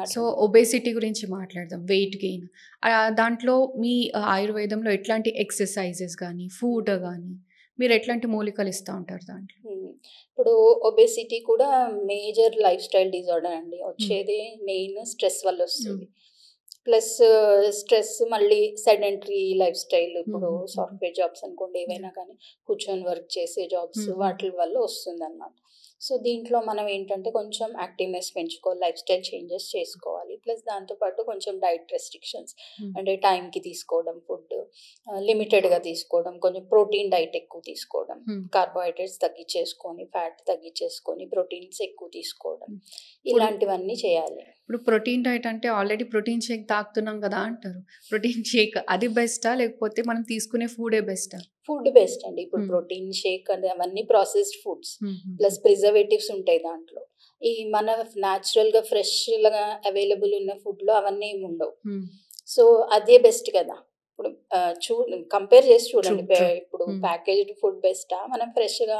అట్లా. So, obesity గురించి మాట్లాడదాం. Weight gain. దాంట్లో మీ ఆయుర్వేదంలో ఎట్లాంటి ఎక్సర్‌సైజెస్ గానీ, ఫుడ్ గానీ, మీరు ఎట్లాంటి మూలికలు ఇస్తా ఉంటారు దాంట్లో? ఇప్పుడు ఒబేసిటీ కూడా మేజర్ లైఫ్ స్టైల్ డిజార్డర్ అండి. హ్మ్. వచ్చేది మెయిన్ స్ట్రెస్ వల్ల హ్మ్. వస్తది. ప్లస్ స్ట్రెస్ మళ్ళీ సెడెంటరీ లైఫ్ స్టైల్ ఇప్పుడు హుహుహు. సాఫ్ట్‌వేర్ జాబ్స్ అనుకోండి ఏవైనా యాహ్! కానీ కూర్చొని వర్క్ చేసే జాబ్స్ హుహు. వాటి వల్ల వస్తుందనమాట. సో, దీంట్లో మనం ఏంటంటే కొంచెం యాక్టివ్‌నెస్ పెంచుకోవాలి. లైఫ్ స్టైల్ చేంజెస్ చేసుకోవాలి. ప్లస్ దాంతో పాటు కొంచెం డైట్ రెస్ట్రిక్షన్స్ హ్మ్. అంటే టైంకి తీసుకోవడం ఫుడ్, లిమిటెడ్‌గా తీసుకోవడం, కొంచెం ప్రోటీన్ డైట్ ఎక్కువ తీసుకోవడం, హ్మ్. కార్బోహైడ్రేట్స్ తగ్గించేసుకొని, ఫ్యాట్ తగ్గించేసుకొని, ప్రోటీన్స్ ఎక్కువ తీసుకోవడం. హ్మ్. ఇప్పుడు ఇలాంటివన్నీ చేయాలి. ఇప్పుడు ప్రోటీన్ డైట్ అంటే ఆల్రెడీ ప్రోటీన్ షేక్ తాగుతున్నాం గదా అంటారు. ప్రోటీన్ షేక్ అది బెస్టా? లేకపోతే మనం తీసుకునే ఫుడే బెస్టా? ఫుడ్ బెస్ట్ అండి. ఇప్పుడు హ్మ్. ప్రోటీన్ షేక్ అది అవన్నీ ప్రాసెస్డ్ ఫుడ్స్. హుహుహు. ప్లస్ ప్రిజర్వేటివ్స్ ఉంటాయి దాంట్లో. ఈ మన న్యాచురల్‌గా ఫ్రెష్‌గా అవైలబుల్ ఉన్న ఫుడ్‌లో అవన్నీ ఏమి ఉండవు. హ్మ్. సో, అదే బెస్ట్ కదా! ఇప్పుడు కంపేర్ చేసి ట్రూ. చూడండి. ట్రూ. ఇప్పుడు హ్మ్. ప్యాకేజ్డ్ ఫుడ్ బెస్టా? మనం ఫ్రెష్‌గా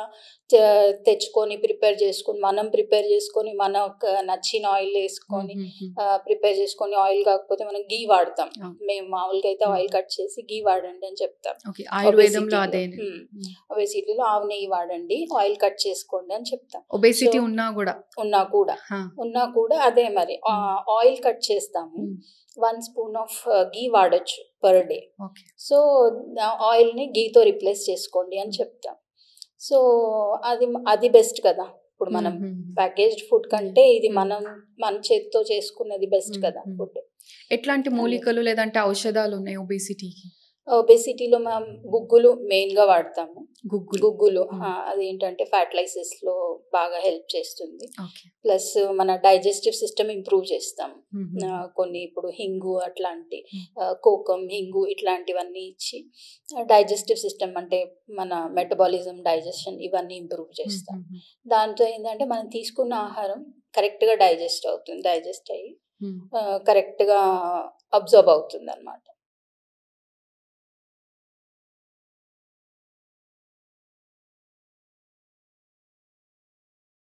తెచ్చుకొని ప్రిపేర్ చేసుకొని, మనం ప్రిపేర్ చేసుకొని, మనకు నచ్చిన ఆయిల్ ఏసుకొని హుహుహు. ప్రిపేర్ చేసుకొని ఆయిల్ కాకపోతే మనం ఘీ వాడతాం. అవును. మేము మామూలుగా అయితే హ్మ్. ఆయిల్ కట్ చేసి ఘీ వాడండి అని చెప్తాం. ఓకే. ఆయుర్వేదంలో ఒబేసిటీలో. అదేనే. హ్మ్. ఒబేసిటీలో ఆవు నెయ్యి వాడండి, ఆయిల్ కట్ చేసుకోండి అని చెప్తాం. సో, ఒబేసిటీ ఉన్నా గూడా. ఉన్నా ఆ! కూడా అదే మరి. హ్మ్. ఆయిల్ కట్ చేస్తాము. హ్మ్. 1 స్పూన్ ఆఫ్ ఘీ వాడొచ్చు పర్ డే. ఓకే. సో, ఆయిల్‌ని ఘీతో రిప్లేస్ చేసుకోండి అని హ్మ్. చెప్తాం. సో, అది బెస్ట్ కదా! ఇప్పుడు హ్మ్. మనం హ్మ్. Packaged food yeah! కంటే ఇది హ్మ్. మన చేత్తో చేసుకున్నది బెస్ట్ హ్మ్. కదా హ్మ్. ఫుడ్. ఎట్లాంటి అందుకే. మూలికలు లేదంటే ఔషధాలున్నాయి ఒబేసిటీకి? ఒబేసిటీలో మనం గుగ్గులు మెయిన్‌గా వాడతాము. గుగ్గులు. గుగ్గులు హ్మ్. అదేంటంటే ఫ్యాట్ లైసిస్‌లో బాగా హెల్ప్ చేస్తుంది. ఓకే. ప్లస్ మన డైజెస్టివ్ సిస్టమ్ ఇంప్రూవ్ చేస్తాం. హుహుహు. కొన్ని ఇప్పుడు హింగు అట్లాంటి హ్మ్. కోకం, హింగు ఇట్లాంటివన్నీ ఇచ్చి డైజెస్టివ్ సిస్టమ్ అంటే మన మెటబాలిజం, డైజెషన్ ఇవన్నీ ఇంప్రూవ్ చేస్తాం. హుహుహు. దాంతో ఏందంటే మనం తీసుకున్న ఆహారం కరెక్ట్‌గా డైజెస్ట్ అయ్యి హ్మ్. కరెక్ట్‌గా అబ్జార్బ్ అవుతుందనమాట.